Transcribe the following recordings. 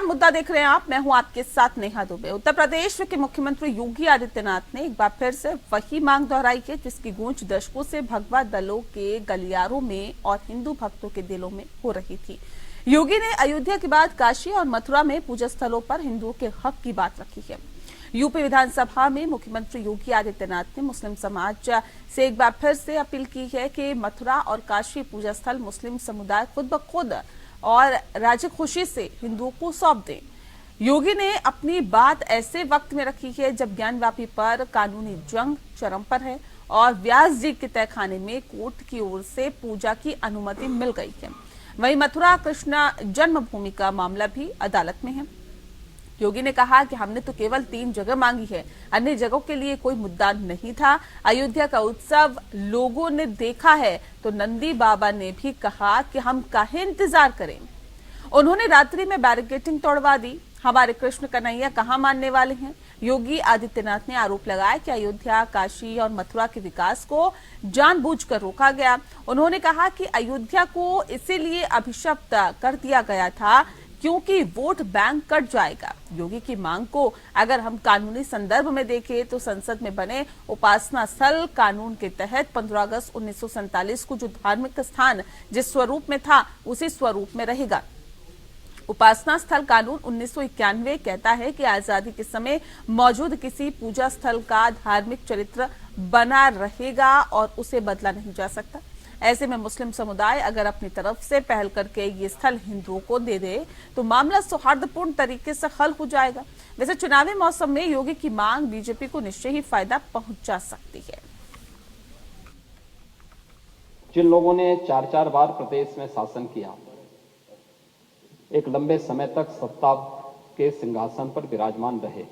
मुद्दा देख रहे हैं आप, मैं हूं आपके साथ नेहा दुबे। उत्तर प्रदेश के मुख्यमंत्री योगी आदित्यनाथ ने एक बार फिर से वही मांग दोहराई है जिसकी गूंज दशकों से भगवा दलों के गलियारों में और हिंदू भक्तों के दिलों में हो रही थी। योगी ने अयोध्या के बाद काशी और मथुरा में पूजा स्थलों पर हिंदुओं के हक की बात रखी है। यूपी विधानसभा में मुख्यमंत्री योगी आदित्यनाथ ने मुस्लिम समाज से एक बार फिर से अपील की है कि मथुरा और काशी पूजा स्थल मुस्लिम समुदाय खुद ब खुद और राजी खुशी से हिंदुओं को सौंप दें। योगी ने अपनी बात ऐसे वक्त में रखी है जब ज्ञानवापी पर कानूनी जंग चरम पर है और व्यास जी के तहखाने में कोर्ट की ओर से पूजा की अनुमति मिल गई है। वहीं मथुरा कृष्ण जन्मभूमि का मामला भी अदालत में है। योगी ने कहा कि हमने तो केवल 3 जगह मांगी है, अन्य जगहों के लिए कोई मुद्दा नहीं था। अयोध्या का उत्सव लोगों ने देखा है तो नंदी बाबा ने भी कहा कि हम काहे इंतजार करें। उन्होंने रात्रि में बैरिकेडिंग तोड़वा दी। हमारे कृष्ण कन्हैया कहाँ मानने वाले हैं। योगी आदित्यनाथ ने आरोप लगाया कि अयोध्या, काशी और मथुरा के विकास को जानबूझकर रोका गया। उन्होंने कहा कि अयोध्या को इसीलिए अभिशप्त कर दिया गया था क्योंकि वोट बैंक कट जाएगा। योगी की मांग को अगर हम कानूनी संदर्भ में देखें तो संसद में बने उपासना स्थल कानून के तहत 15 अगस्त 1947 को जो धार्मिक स्थान जिस स्वरूप में था उसी स्वरूप में रहेगा। उपासना स्थल कानून 1991 कहता है कि आजादी के समय मौजूद किसी पूजा स्थल का धार्मिक चरित्र बना रहेगा और उसे बदला नहीं जा सकता। ऐसे में मुस्लिम समुदाय अगर अपनी तरफ से पहल करके ये स्थल हिंदुओं को दे दे तो मामला सौहार्दपूर्ण तरीके से हल हो जाएगा। वैसे चुनावी मौसम में योगी की मांग बीजेपी को निश्चय ही फायदा पहुंचा सकती है। जिन लोगों ने 4-4 बार प्रदेश में शासन किया, एक लंबे समय तक सत्ता के सिंहासन पर विराजमान रहे,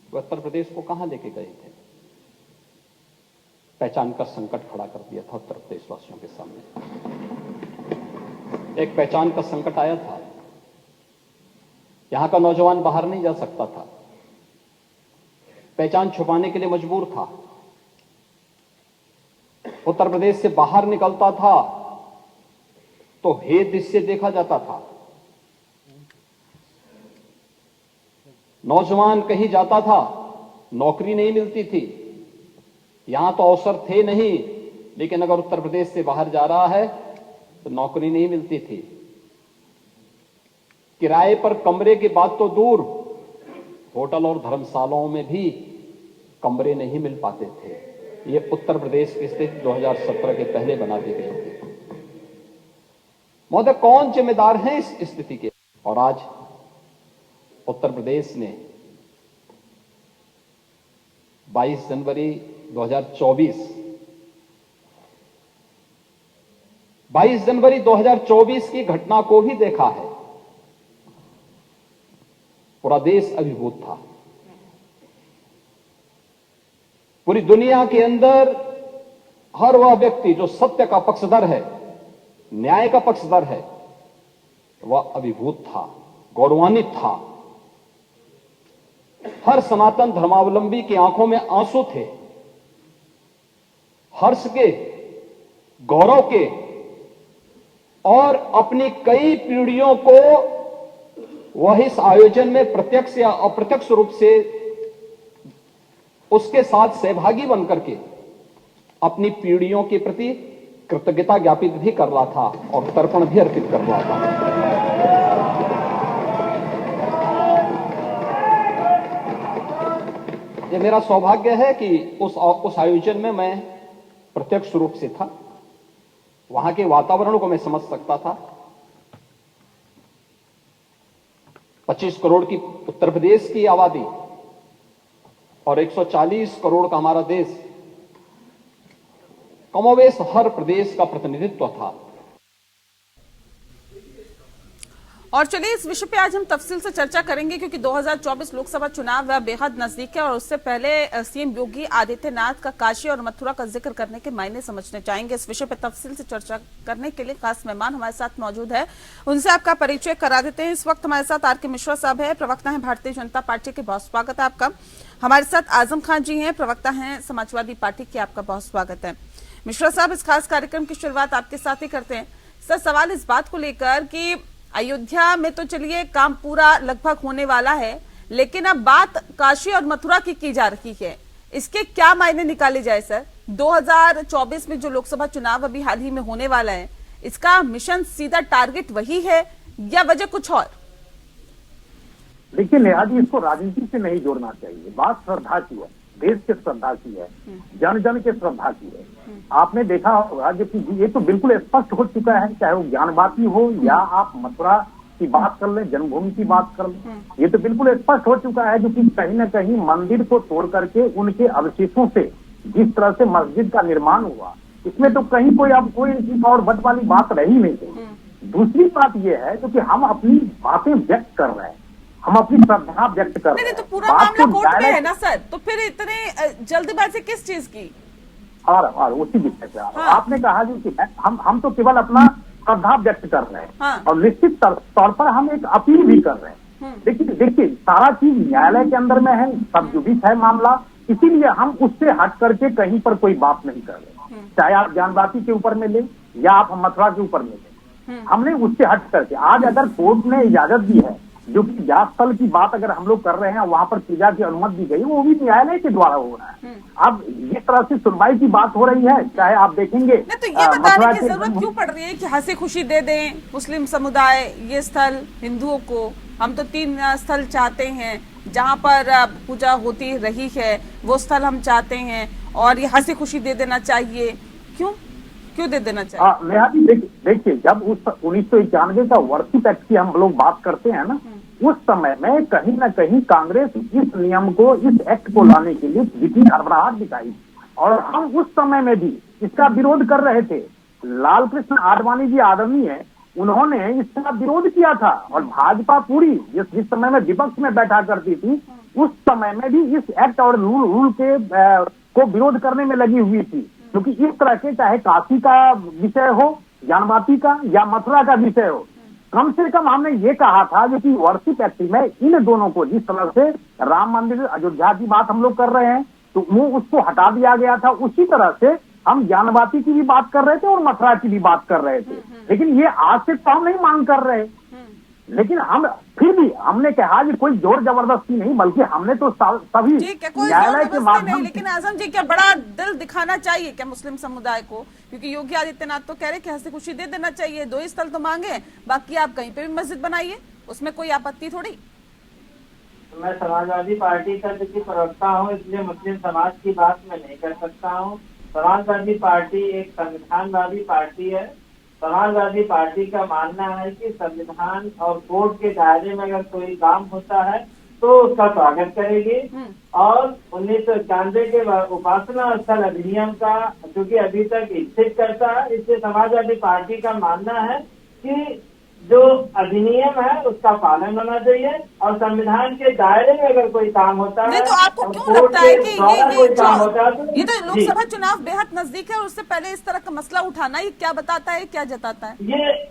वो उत्तर प्रदेश को कहां लेके गए थे? पहचान का संकट खड़ा कर दिया था उत्तर प्रदेश वासियों के सामने। एक पहचान का संकट आया था। यहां का नौजवान बाहर नहीं जा सकता था, पहचान छुपाने के लिए मजबूर था। उत्तर प्रदेश से बाहर निकलता था तो हे दृश्य देखा जाता था। नौजवान कहीं जाता था, नौकरी नहीं मिलती थी। यहां तो अवसर थे नहीं, लेकिन अगर उत्तर प्रदेश से बाहर जा रहा है तो नौकरी नहीं मिलती थी। किराए पर कमरे की बात तो दूर, होटल और धर्मशालाओं में भी कमरे नहीं मिल पाते थे। ये उत्तर प्रदेश की स्थिति 2017 के पहले बना दी गई थी। महोदय, कौन जिम्मेदार है इस स्थिति के? और आज उत्तर प्रदेश ने 22 जनवरी 2024 की घटना को भी देखा है। पूरा देश अभिभूत था। पूरी दुनिया के अंदर हर वह व्यक्ति जो सत्य का पक्षधर है, न्याय का पक्षधर है, वह अभिभूत था, गौरवान्वित था। हर सनातन धर्मावलंबी की आंखों में आंसू थे, हर्ष के, गौरव के, और अपनी कई पीढ़ियों को वह इस आयोजन में प्रत्यक्ष या अप्रत्यक्ष रूप से उसके साथ सहभागी बनकर के अपनी पीढ़ियों के प्रति कृतज्ञता ज्ञापित भी कर रहा था और तर्पण भी अर्पित कर रहा था। ये मेरा सौभाग्य है कि उस आयोजन में मैं प्रत्यक्ष रूप से था। वहां के वातावरण को मैं समझ सकता था। 25 करोड़ की उत्तर प्रदेश की आबादी और 140 करोड़ का हमारा देश, कमोवेश हर प्रदेश का प्रतिनिधित्व था। और चलिए इस विषय पे आज हम तफसील से चर्चा करेंगे क्योंकि 2024 लोकसभा चुनाव बेहद नजदीक है और उससे पहले सीएम योगी आदित्यनाथ का काशी और मथुरा का जिक्र करने के मायने समझने चाहेंगे। इस विषय पे तफसील से चर्चा करने के लिए खास मेहमान हमारे साथ मौजूद है, उनसे आपका परिचय करा देते हैं। इस वक्त हमारे साथ आर के मिश्रा साहब है, प्रवक्ता है भारतीय जनता पार्टी के, बहुत स्वागत है आपका। हमारे साथ आजम खान जी हैं, प्रवक्ता हैं समाजवादी पार्टी के, आपका बहुत स्वागत है। मिश्रा साहब, इस खास कार्यक्रम की शुरुआत आपके साथ ही करते हैं। सर, सवाल इस बात को लेकर कि अयोध्या में तो चलिए काम पूरा लगभग होने वाला है, लेकिन अब बात काशी और मथुरा की जा रही है। इसके क्या मायने निकाले जाए सर? 2024 में जो लोकसभा चुनाव अभी हाल ही में होने वाला है, इसका मिशन सीधा टारगेट वही है या वजह कुछ और? देखिए नेहा जी, इसको राजनीति से नहीं जोड़ना चाहिए। बात श्रद्धा की है, देश के श्रद्धा की है, जन जन के श्रद्धा की है। आपने देखा होगा जो कि ये तो बिल्कुल स्पष्ट हो चुका है, चाहे वो ज्ञानवापी हो या आप मथुरा की बात कर लें, जन्मभूमि की बात कर लें, ये तो बिल्कुल स्पष्ट हो चुका है जो कि कहीं न कहीं मंदिर को तोड़ करके उनके अवशेषों से जिस तरह से मस्जिद का निर्माण हुआ, इसमें तो कहीं कोई अब कोई और बट वाली बात रही नहीं। दूसरी बात यह है जो कि हम अपनी बातें व्यक्त कर रहे हैं, हम अपनी श्रद्धा व्यक्त कर रहे हैं। तो पूरा मामला कोर्ट में है ना सर, तो फिर इतने जल्दबाजी किस चीज की? और उसी विषय पे आपने कहा जो कि हम तो केवल अपना श्रद्धा व्यक्त कर रहे हैं और निश्चित तौर पर हम एक अपील भी कर रहे हैं। देखिए सारा चीज न्यायालय के अंदर में है, सब जुडिस है मामला, इसीलिए हम उससे हट करके कहीं पर कोई बात नहीं कर रहे। चाहे आप ज्ञानवापी के ऊपर में ले या आप मथुरा के ऊपर में ले, हमने उससे हट करके आज अगर कोर्ट ने इजाजत दी है, जो कि व्यास स्थल की बात अगर हम लोग कर रहे हैं, वहां पर पूजा की अनुमति दी गई, वो भी न्यायालय के द्वारा हो रहा है। अब जिस तरह से सुनवाई की बात हो रही है, चाहे आप देखेंगे तो ये बताने की जरूरत क्यों पड़ रही है कि हंसी खुशी दे दें मुस्लिम समुदाय ये स्थल हिंदुओं को? हम तो 3 स्थल चाहते हैं जहां पर पूजा होती रही है, वो स्थल हम चाहते हैं, और ये हंसी खुशी दे देना चाहिए। क्यों दे देना चाहिए? नेहा जी देखिए, जब उस 1991 का वर्षिप एक्ट की हम लोग बात करते हैं ना, उस समय में कहीं ना कहीं कांग्रेस इस नियम को, इस एक्ट को लाने के लिए जितनी हड़बड़ाहट दिखाई, और हम उस समय में भी इसका विरोध कर रहे थे। लाल कृष्ण आडवाणी जी आदरणीय, उन्होंने इसका विरोध किया था, और भाजपा पूरी जिस समय में विपक्ष में बैठा करती थी, उस समय में भी इस एक्ट और रूल के को विरोध करने में लगी हुई थी। क्योंकि इस तरह के चाहे काशी का विषय हो, ज्ञानवापी का या मथुरा का विषय हो, कम से कम हमने ये कहा था जो कि वर्षिप एक्ट में इन दोनों को, जिस तरह से राम मंदिर अयोध्या की बात हम लोग कर रहे हैं तो वो उसको हटा दिया गया था, उसी तरह से हम ज्ञानवापी की भी बात कर रहे थे और मथुरा की भी बात कर रहे थे। लेकिन ये आज से तो हम नहीं मांग कर रहे, लेकिन हम फिर भी हमने कहा कि कोई जोर जबरदस्ती नहीं, बल्कि हमने तो सभी न्यायालय के माध्यम। लेकिन आजम जी, क्या बड़ा दिल दिखाना चाहिए क्या मुस्लिम समुदाय को? क्योंकि योगी आदित्यनाथ तो कह रहे कि हंसी खुशी दे देना चाहिए, 2 स्थल तो मांगे, बाकी आप कहीं पे भी मस्जिद बनाइए, उसमें कोई आपत्ति थोड़ी। मैं समाजवादी पार्टी का प्रवक्ता हूँ, इसलिए मुस्लिम समाज की बात मैं नहीं कर सकता हूँ। समाजवादी पार्टी एक संविधानवादी पार्टी है। समाजवादी पार्टी का मानना है कि संविधान और कोर्ट के दायरे में अगर कोई काम होता है तो उसका स्वागत करेगी, और 1991 के उपासना स्थल अधिनियम का क्योंकि अभी तक स्थित करता है, इसलिए समाजवादी पार्टी का मानना है कि जो अधिनियम है उसका पालन होना चाहिए, और संविधान के दायरे में अगर कोई काम होता है तो आपको क्यों लगता है कि ये तो लोकसभा जी। चुनाव बेहद नजदीक है और उससे पहले इस तरह का मसला उठाना ये क्या बताता है, क्या जताता है?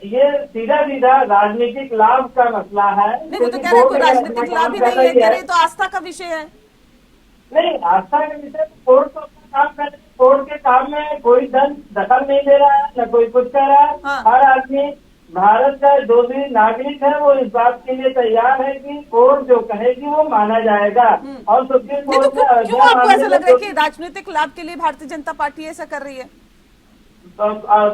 ये सीधा राजनीतिक लाभ का मसला है। नहीं, वो तो कह रहे कोई राजनीतिक लाभ ही नहीं है, कह रहे तो आस्था का विषय है। नहीं, आस्था का विषय कोर्ट तो अपना काम कर, कोर्ट के काम में कोई दखल नहीं दे रहा है, न कोई कुछ कर रहा है। हर आदमी भारत का जो भी नागरिक है वो इस बात के लिए तैयार है कि कोर्ट जो कहेगी वो माना जाएगा। और सुप्रीम कोर्ट में क्यों आपको ऐसा लग रहा है कि राजनीतिक लाभ के लिए भारतीय जनता पार्टी ऐसा कर रही है?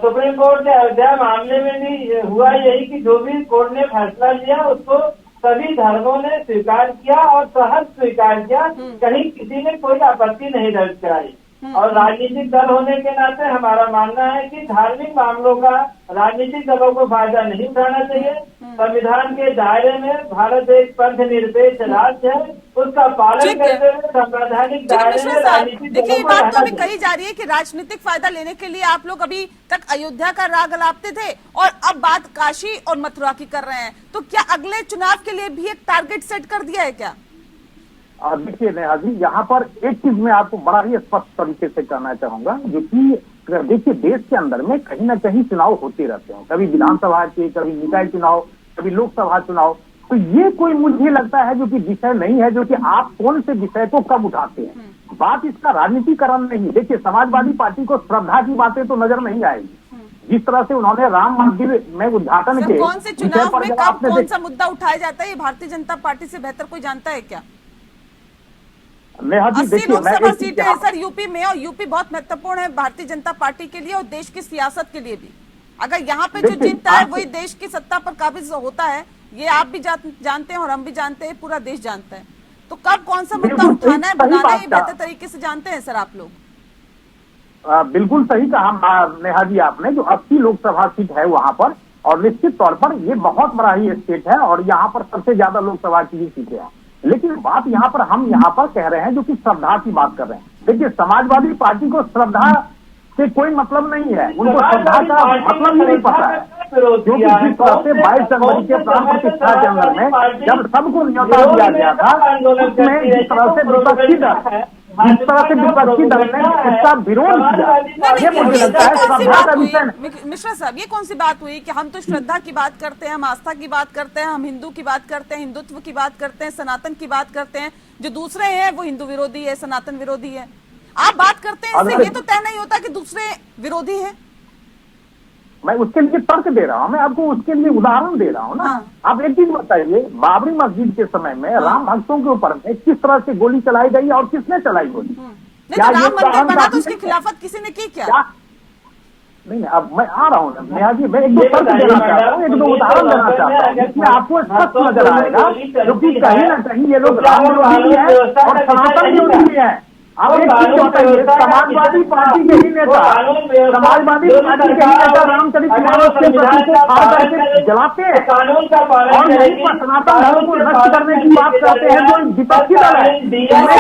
सुप्रीम कोर्ट ने अयोध्या मामले में भी हुआ यही कि जो भी कोर्ट ने फैसला लिया उसको सभी धर्मों ने स्वीकार किया और सहज स्वीकार किया, कहीं किसी ने कोई आपत्ति नहीं दर्ज कराई। और राजनीतिक दल होने के नाते हमारा मानना है कि धार्मिक मामलों का राजनीतिक दलों को फायदा नहीं उठाना चाहिए। संविधान के दायरे में भारत एक पंथ निरपेक्ष राज्य है, उसका पालन करते हुए संवैधानिक दायरे में राजनीतिक देखिए, ये बात तो अभी कही जा रही है कि राजनीतिक फायदा लेने के लिए आप लोग अभी तक अयोध्या का राग अलापते थे और अब बात काशी और मथुरा की कर रहे हैं, तो क्या अगले चुनाव के लिए भी एक टारगेट सेट कर दिया है क्या? देखिए नेहा जी, यहाँ पर एक चीज मैं आपको बड़ा ही स्पष्ट तरीके से कहना चाहूंगा, जो कि देखिए देश के अंदर में कहीं ना कहीं चुनाव होते रहते हैं, कभी विधानसभा के, कभी निकाय चुनाव, कभी लोकसभा चुनाव। तो ये कोई मुझे लगता है जो कि विषय नहीं है जो कि आप कौन से विषय को कब उठाते हैं। बात इसका राजनीतिकरण नहीं। देखिए समाजवादी पार्टी को श्रद्धा की बातें तो नजर नहीं आएगी, जिस तरह से उन्होंने राम मंदिर में उद्घाटन सर, के कौन से विषय चुनाव पर में जब कब आपने कौन सा मुद्दा उठाया जाता है, ये भारतीय जनता पार्टी से बेहतर कोई जानता है क्या? नेहा जी 80 देखिए, मैं लोकसभा एक चीज सीटें हैं सर यूपी में, और यूपी बहुत महत्वपूर्ण है भारतीय जनता पार्टी के लिए और देश की सियासत के लिए भी। अगर यहाँ पे जो देखिए, जीतता है आप- वही देश की सत्ता पर काबिज होता है, ये आप भी जानते हैं और हम भी जानते हैं, पूरा देश जानता है। तो कब कौन सा मुद्दा बिल्कुल सही- उठाना है, सही बनाना बात है, कहा। बेहतर तरीके से जानते हैं सर आप लोग। बिल्कुल सही कहा नेहा जी आपने, जो 80 लोकसभा सीट है वहां पर, और निश्चित तौर पर ये बहुत बड़ा ही स्टेट है और यहाँ पर सबसे ज्यादा लोकसभा की ही सीटें हैं। लेकिन बात यहाँ पर हम यहाँ पर कह रहे हैं जो कि श्रद्धा की बात कर रहे हैं। देखिए, समाजवादी पार्टी को श्रद्धा से कोई मतलब नहीं है, उनको श्रद्धा का मतलब ही नहीं पता है, क्योंकि जिस तरह से 22 जनवरी के प्राण प्रतिष्ठा के अंदर में जब सबको न्योता दिया गया था, उसमें जिस तरह से विपक्षी दल जिस तरह से विपक्षी दल ने इसका विरोध किया, ये मुझे लगता है श्रद्धा का विषय नहीं। मिश्रा साहब, ये कौन सी बात हुई कि हम तो श्रद्धा की बात करते हैं, हम आस्था की बात करते हैं, हम हिंदू की बात करते हैं, हिंदुत्व की बात करते हैं, सनातन की बात करते हैं, जो दूसरे हैं वो हिंदू विरोधी है, सनातन विरोधी है। आप बात करते हैं, इससे ये तो तय नहीं होता कि दूसरे विरोधी है। मैं उसके लिए तर्क दे रहा हूँ, मैं आपको उसके लिए उदाहरण दे रहा हूँ ना। हाँ। आप एक चीज बताइए, बाबरी मस्जिद के समय में राम भक्तों के ऊपर में किस तरह से गोली चलाई गई और किसने चलाई गोली? नहीं क्या तो ये राम मंदिर उदाहरण बना तो काफी उसकी नहीं है? खिलाफत किसी ने की क्या? नहीं, अब मैं आ रहा हूँ ना नेहा जी, मैं एक दो तर्क देना चाहता हूँ, एक दो उदाहरण देना चाहता हूँ, जिसमें आपको स्पष्ट नजर आएगा, क्योंकि कहीं ना कहीं ये लोग राम विरोधी भी है और सनातन विरोधी भी है। अब एक चीज बताइए, समाजवादी पार्टी के ही नेता रामचरितमानस के प्रति को फाड़ करके जलाते हैं और यहीं पर सनातन धर्म को नष्ट करने की बात करते हैं जो विपक्षी दल है।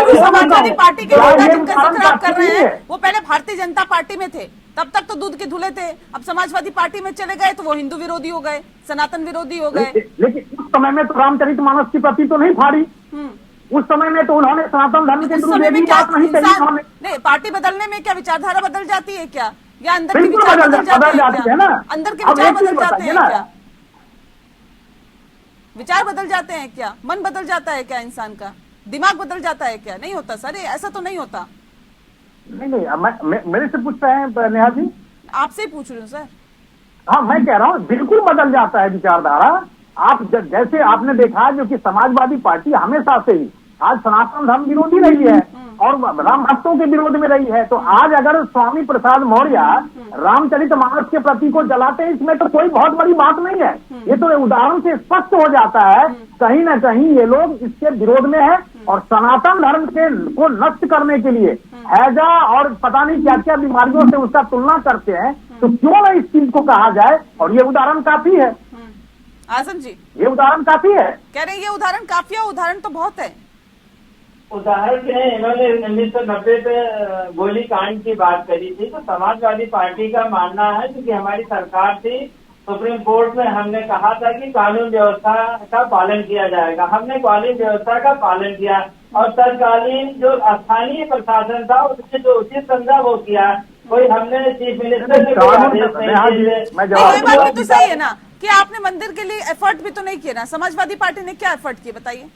तो समाजवादी पार्टी के क्या नेता ये जिनका उदाहरण जिक्र आप कर काफी रहे नहीं हैं है? वो पहले भारतीय जनता पार्टी में थे, तब तक तो दूध के धुले थे। अब समाजवादी पार्टी में चले गए तो वो हिंदू विरोधी हो गए, सनातन विरोधी हो गए। लेकिन उस समय में तो रामचरितमानस की प्रति तो नहीं फाड़ी, उस समय में तो उन्होंने सनातन धर्म के उस विरुद्ध समय में भी क्या बात नहीं कही इंसान उन्होंने। नहीं, पार्टी बदलने में क्या विचारधारा बदल जाती है क्या, या अंदर के बिल्कुल विचार बदल बदल जाते जाती हैं है ना। क्या? अंदर के अब विचार एक चीज बदल जाते बताइए हैं ना। क्या? विचार बदल जाते हैं क्या? मन बदल जाता है क्या? इंसान का दिमाग बदल जाता है क्या? नहीं होता सर, ऐसा तो नहीं होता। नहीं, मैं मेरे से पूछ रहे हैं नेहा जी? आपसे ही पूछ रही हूँ सर। हाँ, मैं कह रहा हूँ बिल्कुल बदल जाता है विचारधारा। आप जैसे आपने देखा है जो कि समाजवादी पार्टी हमेशा से ही आज सनातन धर्म विरोधी रही है और राम भक्तों के विरोध में रही है, तो आज अगर स्वामी प्रसाद मौर्य रामचरितमानस के प्रति को जलाते हैं, इसमें तो कोई बहुत बड़ी बात नहीं है। ये तो उदाहरण से स्पष्ट हो जाता है कहीं ना कहीं ये लोग इसके विरोध में है और सनातन धर्म के को नष्ट करने के लिए हैजा और पता नहीं क्या क्या बीमारियों से उसका तुलना करते हैं। तो क्यों ना इस चीज को कहा जाए, और ये उदाहरण काफी है। आजम जी ये उदाहरण काफी है, कह रहे हैं ये उदाहरण काफी है, उदाहरण तो बहुत है। उदाहरण के हैं, इन्होंने 1990 पे गोली कांड की बात करी थी, तो समाजवादी पार्टी का मानना है क्योंकि हमारी सरकार थी, सुप्रीम कोर्ट में हमने कहा था कि कानून व्यवस्था का पालन किया जाएगा। हमने कानून व्यवस्था का पालन किया और तत्कालीन जो स्थानीय प्रशासन था उसने जो उचित समझा वो किया। कोई हमने चीफ मिनिस्टर से कोई आदेश नहीं दिए। ये बात भी तो सही है ना कि आपने मंदिर के लिए एफर्ट भी तो नहीं किया ना। समाजवादी पार्टी ने क्या एफर्ट किए बताइए?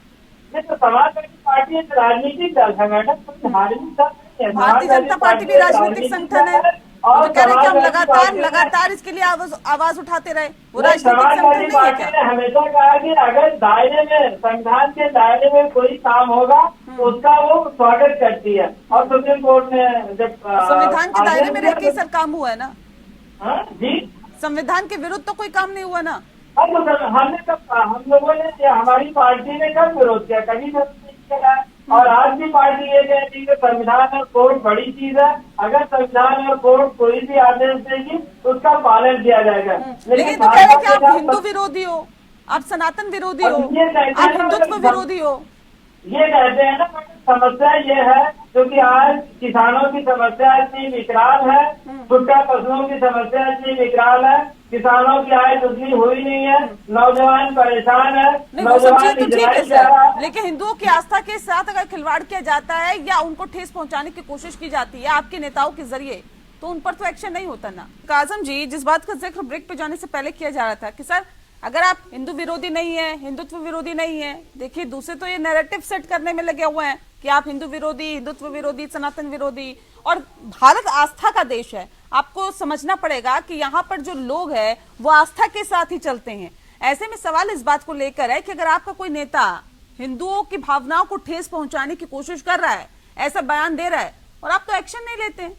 नहीं तो समाजवादी पार्टी एक राजनीतिक दल है मैडम, कोई धार्मिक दल नहीं है। भारतीय जनता पार्टी भी राजनीतिक संगठन है, और तो कह रहे हैं कि हम समाजवादी लगातार इसके लिए आवाज उठाते रहे। वो नहीं, राजनीतिक समाजवादी संगठन नहीं है पार्टी क्या? ने हमेशा कहा कि अगर दायरे में संविधान के दायरे में कोई काम होगा तो उसका वो स्वागत करती है। और सुप्रीम कोर्ट ने जब संविधान के दायरे में रह के सर काम हुआ है ना। हाँ जी, संविधान के विरुद्ध तो कोई काम नहीं हुआ ना। हमने कब, हम लोगों ने, हमारी पार्टी ने कब विरोध किया? कभी विरोध नहीं किया। और आज की पार्टी ये कहती है कि संविधान और कोर्ट बड़ी चीज है, अगर संविधान और कोर्ट कोई भी आदेश देगी तो उसका पालन किया जाएगा। लेकिन तो कह रहे हैं कि आप हिंदू विरोधी हो, आप सनातन विरोधी हो, आप हिंदुत्व विरोधी हो। ये कहते हैं ना, समस्या ये है क्योंकि आज किसानों की समस्या इतनी विकराल है, छुट्टा पशुओं की समस्या इतनी विकराल है, किसानों की आय दुगनी हुई नहीं है, नौजवान परेशान है, नहीं वो सब चीज तो ठीक है जा रहा सर, लेकिन हिंदुओं की आस्था के साथ अगर खिलवाड़ किया जाता है या उनको ठेस पहुंचाने की कोशिश की जाती है आपके नेताओं के जरिए, तो उन पर तो एक्शन नहीं होता ना। काजम जी, जिस बात का जिक्र ब्रेक पे जाने से पहले किया जा रहा था कि सर अगर आप हिंदू विरोधी नहीं है, हिंदुत्व विरोधी नहीं है, देखिए दूसरे तो ये नैरेटिव सेट करने में लगे हुए हैं कि आप हिंदू विरोधी, हिंदुत्व विरोधी, सनातन विरोधी, और भारत आस्था का देश है। आपको समझना पड़ेगा कि यहाँ पर जो लोग हैं वो आस्था के साथ ही चलते हैं। ऐसे में सवाल इस बात को लेकर है कि अगर आपका कोई नेता हिंदुओं की भावनाओं को ठेस पहुंचाने की कोशिश कर रहा है, ऐसा बयान दे रहा है, और आप तो एक्शन नहीं लेते हैं,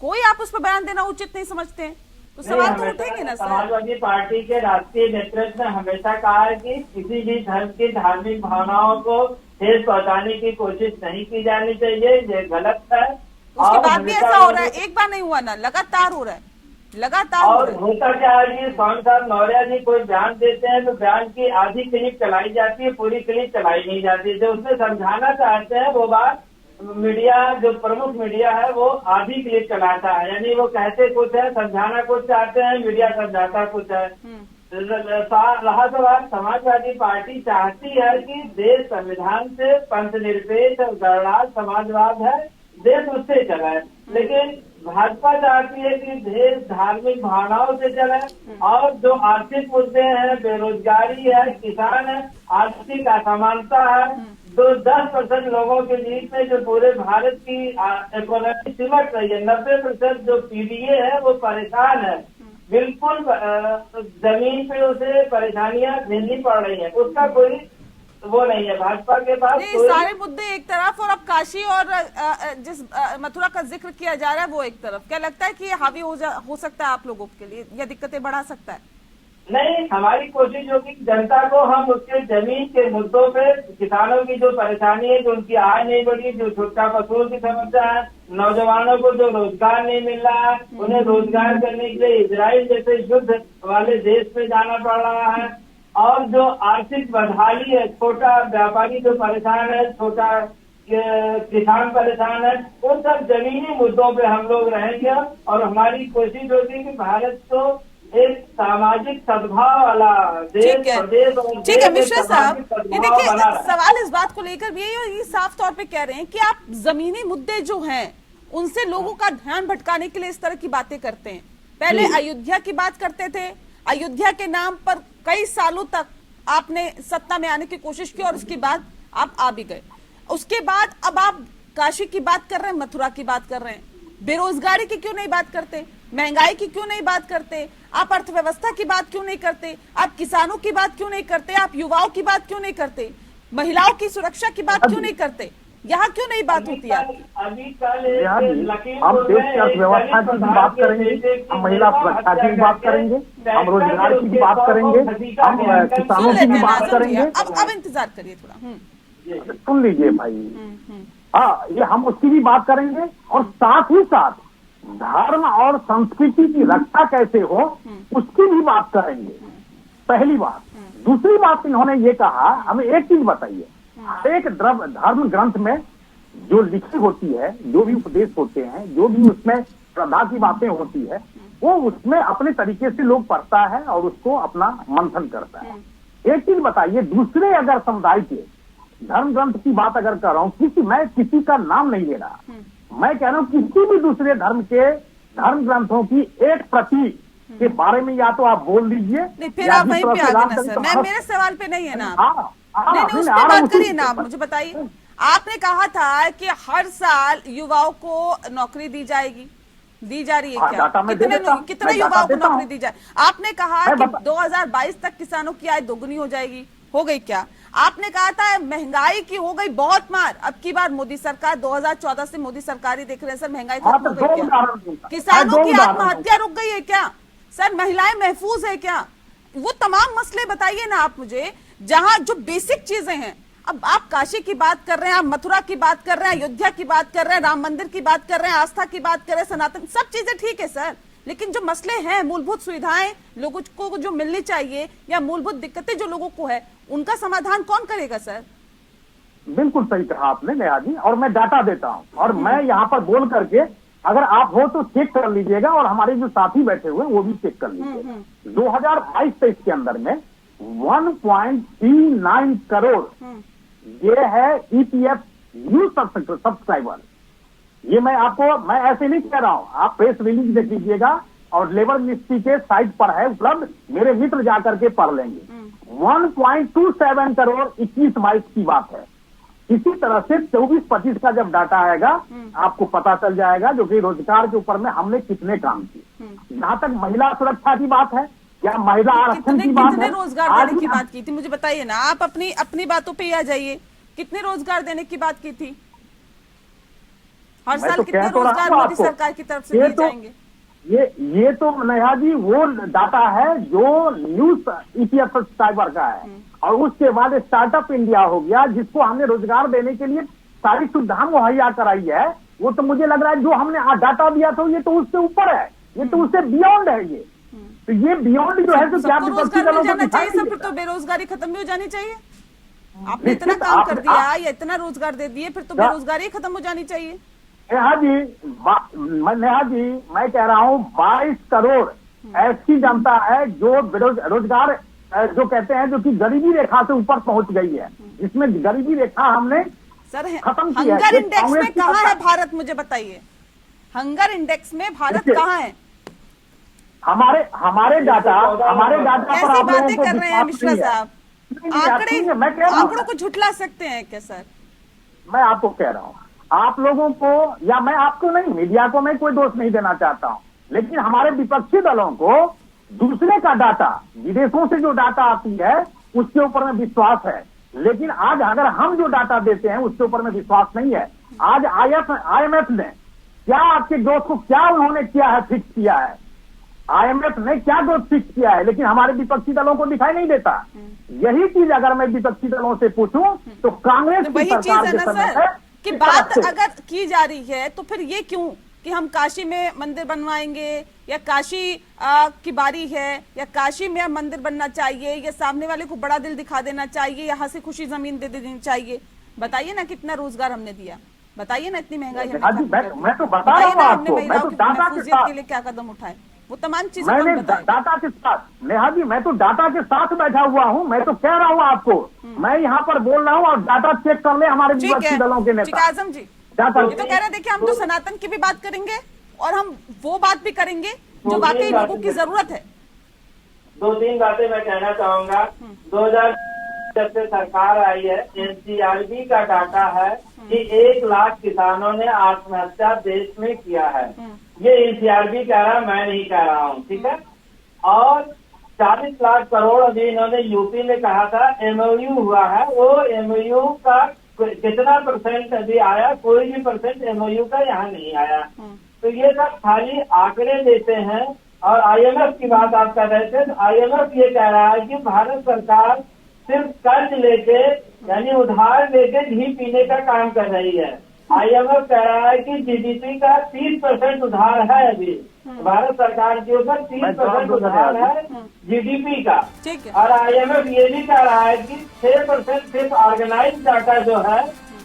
कोई आप उस पर बयान देना उचित नहीं समझते हैं, तो सवाल तो उठेंगे ना सर। समाजवादी पार्टी के राष्ट्रीय नेतृत्व ने हमेशा कहा है कि किसी भी धर्म की धार्मिक भावनाओं को ठेस पहुंचाने की कोशिश नहीं की जानी चाहिए, ये गलत है। उसके बाद भी ऐसा हो रहा है, एक बार नहीं हुआ ना, लगातार हो रहा है, लगातार हो और रहा है। होता क्या है कि स्वामी साहब मौर्य जी कोई बयान देते हैं तो बयान की आधी क्लिप चलाई जाती है, पूरी क्लिप चलाई नहीं जाती। जो उसमें समझाना चाहते हैं वो बात मीडिया, जो प्रमुख मीडिया है वो आधी क्लिप चलाता है, यानी वो कहते कुछ है, समझाना कुछ चाहते हैं, मीडिया समझाता कुछ है। रहा सवाल, समाजवादी पार्टी चाहती है कि देश संविधान से पंथनिरपेक्ष और गणराज्य समाजवाद है, देश उससे चले, लेकिन भाजपा चाहती है कि देश धार्मिक भावनाओं से चले और जो आर्थिक मुद्दे हैं, बेरोजगारी है, किसान है, आर्थिक असमानता है, तो 10% लोगों के बीच में जो पूरे भारत की इकोनॉमी सिमट रही है, 90% जो पीडीए है वो परेशान है, बिल्कुल जमीन पे उसे परेशानियां झेलनी पड़ रही है, उसका कोई वो नहीं है भाजपा के पास। नहीं, सारे मुद्दे एक तरफ और अब काशी और जिस मथुरा का जिक्र किया जा रहा है वो एक तरफ, क्या लगता है कि ये हावी हो सकता है आप लोगों के लिए, या दिक्कतें बढ़ा सकता है? नहीं, हमारी कोशिश होगी कि जनता को हम उसके जमीन के मुद्दों पे, किसानों की जो परेशानी है, जो उनकी आय नहीं बढ़ी, जो छुटका पशुओं की समस्या है, नौजवानों को जो रोजगार नहीं मिल रहा है, उन्हें रोजगार करने के लिए इजराइल जैसे युद्ध वाले देश में जाना पड़ रहा है, और जो आर्थिक बदहाली है, छोटा व्यापारी जो परेशान है, छोटा किसान परेशान है, उन सब जमीनी मुद्दों पे हम लोग रहेंगे और हमारी कोशिश होगी कि भारत को एक सामाजिक सद्भाव वाला देश, प्रदेश और ठीक है मिश्रा साहब, ये देखिए सवाल इस बात को लेकर भी है, ये साफ तौर पे कह रहे हैं कि आप जमीनी मुद्दे जो हैं उनसे लोगों का ध्यान भटकाने के लिए इस तरह की बातें करते हैं। पहले अयोध्या की बात करते थे, अयोध्या के नाम पर कई सालों तक आपने सत्ता में आने की कोशिश की और उसके बाद आप आ भी गए। उसके बाद अब आप काशी की बात कर रहे हैं, मथुरा की बात कर रहे हैं, बेरोजगारी की क्यों नहीं बात करते, महंगाई की क्यों नहीं बात करते, आप अर्थव्यवस्था की बात क्यों नहीं करते, आप किसानों की बात क्यों नहीं करते, आप युवाओं की बात क्यों नहीं करते, महिलाओं की सुरक्षा की बात क्यों नहीं करते, यहाँ क्यों नहीं बात होती है आपकी? अभी कल हम देश की अर्थव्यवस्था की भी बात करेंगे, हम महिला सुरक्षा की भी बात करेंगे, हम रोजगार की भी बात करेंगे, हम किसानों की भी बात करेंगे। अब इंतजार करिए थोड़ा, सुन लीजिए भाई, हाँ, ये हम उसकी भी बात करेंगे और साथ ही साथ धर्म और संस्कृति की रक्षा कैसे हो उसकी भी बात करेंगे, पहली बात। दूसरी बात इन्होंने ये कहा, हमें एक चीज बताइए, एक धर्म ग्रंथ में जो लिखी होती है, जो भी उपदेश होते हैं, जो भी उसमें श्रद्धा की बातें होती है, वो उसमें अपने तरीके से लोग पढ़ता है और उसको अपना मंथन करता है। एक चीज बताइए, दूसरे अगर समुदाय के धर्म ग्रंथ की बात अगर कर रहा हूँ, मैं किसी का नाम नहीं ले रहा, मैं कह रहा हूँ किसी भी दूसरे धर्म के धर्म ग्रंथों की एक प्रति के बारे में या तो आप बोल लीजिए, नहीं फिर आप वहीं पे आ गए ना सर, मैं मेरे सवाल पे नहीं है ना, नहीं उस पर बात करिए ना, आप मुझे बताइए। आपने कहा था कि हर साल युवाओं को नौकरी दी जाएगी, दी जा रही है क्या, कितने युवाओं को नौकरी दी जाए? आपने कहा कि 2022 तक किसानों की आय दोगुनी हो जाएगी, हो गई क्या? आपने कहा था महंगाई की हो गई बहुत मार, अब की बार मोदी सरकार 2014 से मोदी सरकार ही देख रहे हैं सर, महंगाई खत्म हो गई क्या? किसानों की आत्महत्या रुक गई है क्या सर? महिलाएं महफूज है क्या? वो तमाम मसले बताइए ना आप मुझे, जहां जो बेसिक चीजें हैं। अब आप काशी की बात कर रहे हैं, आप मथुरा की बात कर रहे हैं, अयोध्या की बात कर रहे हैं, राम मंदिर की बात कर रहे हैं, आस्था की बात कर रहे हैं, सनातन, सब चीजें ठीक है सर, लेकिन जो मसले हैं, मूलभूत सुविधाएं लोगों को जो मिलनी चाहिए या मूलभूत दिक्कतें जो लोगों को है, उनका समाधान कौन करेगा सर? बिल्कुल सही कहा आपने नेहा जी, और मैं डाटा देता हूं, और मैं यहाँ पर बोल करके, अगर आप हो तो चेक कर लीजिएगा, और हमारे जो साथी बैठे हुए हैं वो भी चेक कर लीजिएगा। 2022-23 के अंदर में 1.39 करोड़ ये है ईपीएफ न्यू सब्सक्राइबर। ये मैं ऐसे नहीं कह रहा हूं, आप प्रेस रिलीज देख लीजिएगा और लेबर मिनिस्ट्री के साइट पर है उपलब्ध, मेरे मित्र जाकर के पढ़ लेंगे। 1.27 करोड़ 21-22 की बात है। इसी तरह से 24-25 का जब डाटा आएगा आपको पता चल जाएगा जो कि रोजगार के ऊपर में हमने कितने काम किए। जहां तक महिला सुरक्षा की बात है या महिला आरक्षण की बात कितने है, रोजगार देने की बात की थी, मुझे बताइए ना। आप अपनी अपनी बातों पे आ जाइए। कितने रोजगार देने की बात की थी? हर मैं साल तो कितने कह तो रहा रोजगार हूं मोदी आपको। सरकार की तरफ से ये दिए तो- जाएंगे? ये तो नेहा जी वो डाटा है जो न्यूज ईपीएफ साइबर का है, और उसके बाद स्टार्टअप इंडिया हो गया जिसको हमने रोजगार देने के लिए सारी सुविधा मुहैया कराई है। वो तो मुझे लग रहा है जो हमने डाटा दिया था ये तो उससे ऊपर है, ये तो उससे बियॉन्ड है। ये तो ये बियॉन्ड जो है तो क्या सबको विपक्षी रोजगार दलों मिल को जाना चाहिए, दिखाई सब फिर देता तो है? बेरोजगारी खत्म भी हो जानी चाहिए। आपने इतना निश्चित, काम कर आप- दिया या इतना रोजगार दे दिए, फिर तो क्या- बेरोजगारी खत्म हो जानी चाहिए। नेहा जी नेहा जी मैं कह रहा हूँ 22 करोड़ ऐसी जनता है जो रोजगार जो कहते हैं जो कि गरीबी रेखा से ऊपर पहुंच गई है, जिसमें गरीबी रेखा हमने सर खत्म की है। हंगर ये इंडेक्स में कांग्रेस की कहाँ है सरकार- भारत, मुझे बताइए। हंगर इंडेक्स में भारत देखिए, कहाँ है? हमारे डाटा पर कैसी आप लोगों बातें को कर रहे हैं विश्वास मिश्रा नहीं है। साहब? नहीं, आप सुनिए, मैं कह रहा हूं। आंकड़ों को झुठला सकते हैं क्या सर? मैं आपको कह रहा हूँ आप लोगों को, या मैं आपको नहीं, मीडिया को मैं कोई दोष नहीं देना चाहता हूँ, लेकिन हमारे विपक्षी दलों को दूसरे का डाटा, विदेशों से जो डाटा आती है उसके ऊपर में विश्वास है, लेकिन आज अगर हम जो डाटा देते हैं उसके ऊपर में विश्वास नहीं है। आज IMF ने क्या आपके ग्रोथ को क्या उन्होंने किया है, फिक्स किया है, IMF ने क्या ग्रोथ फिक्स किया है, लेकिन हमारे विपक्षी दलों को दिखाई नहीं देता। यही चीज अगर मैं विपक्षी दलों से पूछूं तो कांग्रेस तो की वही चीज सरकार है के ना समय सर है कि इस बात तरह से। अगर की जा रही है तो फिर ये क्यों कि हम काशी में मंदिर बनवाएंगे या काशी की बारी है या काशी में अब मंदिर बनना चाहिए या सामने वाले को बड़ा दिल दिखा देना चाहिए या हंसी खुशी जमीन दे देनी चाहिए? बताइए ना कितना रोजगार हमने दिया, बताइए ना इतनी महंगाई हमने हाँ जी, खत्म कर दी। मैं तो बता रहा बताइए हूँ ना हमने आपको, मैं महिलाओं तो की डाटा के महफूजियत साथ- के लिए क्या कदम उठाए, वो तमाम चीजें मैंने कौन बताएगा? डाटा के साथ, नेहा जी मैं तो डाटा के साथ बैठा हुआ हूँ, मैं तो कह रहा हूँ आपको, मैं यहाँ पर बोल रहा हूँ और डाटा चेक कर ले हमारे ठीक विपक्षी है, दलों के ठीक है नेता। आजम जी, डाटा ये तो कह रहे हैं देखिए हम तो सनातन की भी बात करेंगे और हम वो बात भी करेंगे जो वाकई लोगों की जरूरत है। 2-3 बातें मैं कहना चाहूंगा। 2000 जब से सरकार आई है, NCRB का डाटा है कि 1 लाख किसानों ने आत्महत्या देश में किया है। ये NCRB कह रहा है, मैं नहीं कह रहा हूँ, ठीक है। और 40 लाख करोड़ अभी इन्होंने यूपी में कहा था MOU हुआ है, वो MOU का कितना परसेंट अभी आया, कोई भी परसेंट MOU का यहाँ नहीं आया। तो ये सब खाली आंकड़े देते हैं। और IMF की बात आप कर रहे थे, तो IMF ये कह रहा है कि भारत सरकार सिर्फ कर्ज लेके यानी उधार लेके घी पीने का काम कर रही है। IMF कह रहा है कि GDP का 30% उधार है अभी भारत सरकार के ऊपर, 30% उधार है GDP का। ठीक है। और IMF ये भी कह रहा है कि 6% सिर्फ ऑर्गेनाइज डाटा जो है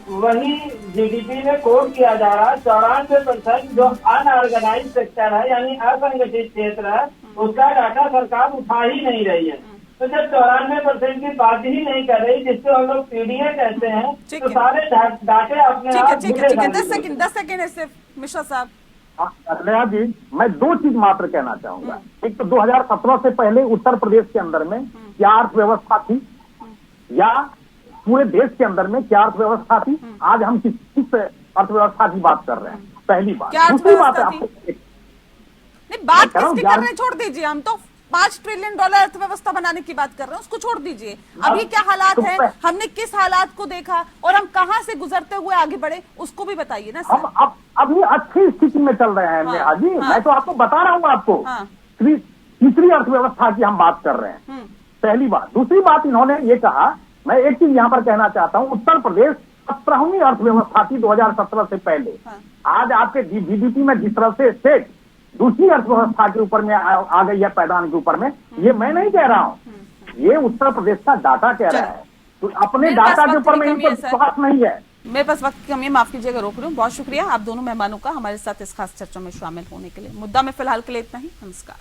वही GDP में कोड किया जा रहा है। 94% जो अनऑर्गेनाइज सेक्टर है यानी असंगठित क्षेत्र है उसका डाटा सरकार उठा ही नहीं रही है। तो जब 94% की बात ही नहीं कर रही, जिसको हम लोग PDA कहते हैं, ठीक तो है। सारे डाटे अपने ठीक है आप ठीक है ठीक है 10 सेकंड है सिर्फ मिश्रा साहब। नेहा जी मैं 2 चीज मात्र कहना चाहूंगा। एक तो 2017 से पहले उत्तर प्रदेश के अंदर में क्या अर्थव्यवस्था थी या पूरे देश के अंदर में क्या अर्थव्यवस्था थी, आज हम किस अर्थव्यवस्था की बात कर रहे हैं, पहली बात। क्या दूसरी बात अर्थव्यवस्था आपको नहीं, बात मैं कह रहा हूं, किसकी कर रहे हैं छोड़ दीजिए, हम तो $5 ट्रिलियन अर्थव्यवस्था बनाने की बात कर रहे हैं, उसको छोड़ दीजिए। अभी क्या हालात है, हमने किस हालात को देखा और हम कहां से गुजरते हुए आगे बढ़े उसको भी बताइए ना हम सर। अभी अच्छी स्थिति में चल रहे हैं नेहा जी। मैं तो आपको बता रहा हूँ आपको हाँ। तीसरी अर्थव्यवस्था की हम बात कर रहे हैं, पहली बात। दूसरी बात इन्होंने ये कहा, मैं एक चीज यहाँ पर कहना चाहता हूँ, उत्तर प्रदेश 17वीं अर्थव्यवस्था थी 2017 से पहले। आज आपके GDP में जिस तरह से स्टेट दूसरी अर्थव्यवस्था के ऊपर में आ गई है पैदान के ऊपर में, ये मैं नहीं कह रहा हूँ, ये उत्तर प्रदेश का डाटा कह रहा है। तो अपने मेरे पास डाटा के वक्त ऊपर की में कमी है, इनको सर। विश्वास नहीं है। मेरे पास वक्त की कमी है, माफ कीजिएगा रोक रही हूँ। बहुत शुक्रिया आप दोनों मेहमानों का हमारे साथ इस खास चर्चा में शामिल होने के लिए। मुद्दा में फिलहाल के लिए इतना ही, नमस्कार।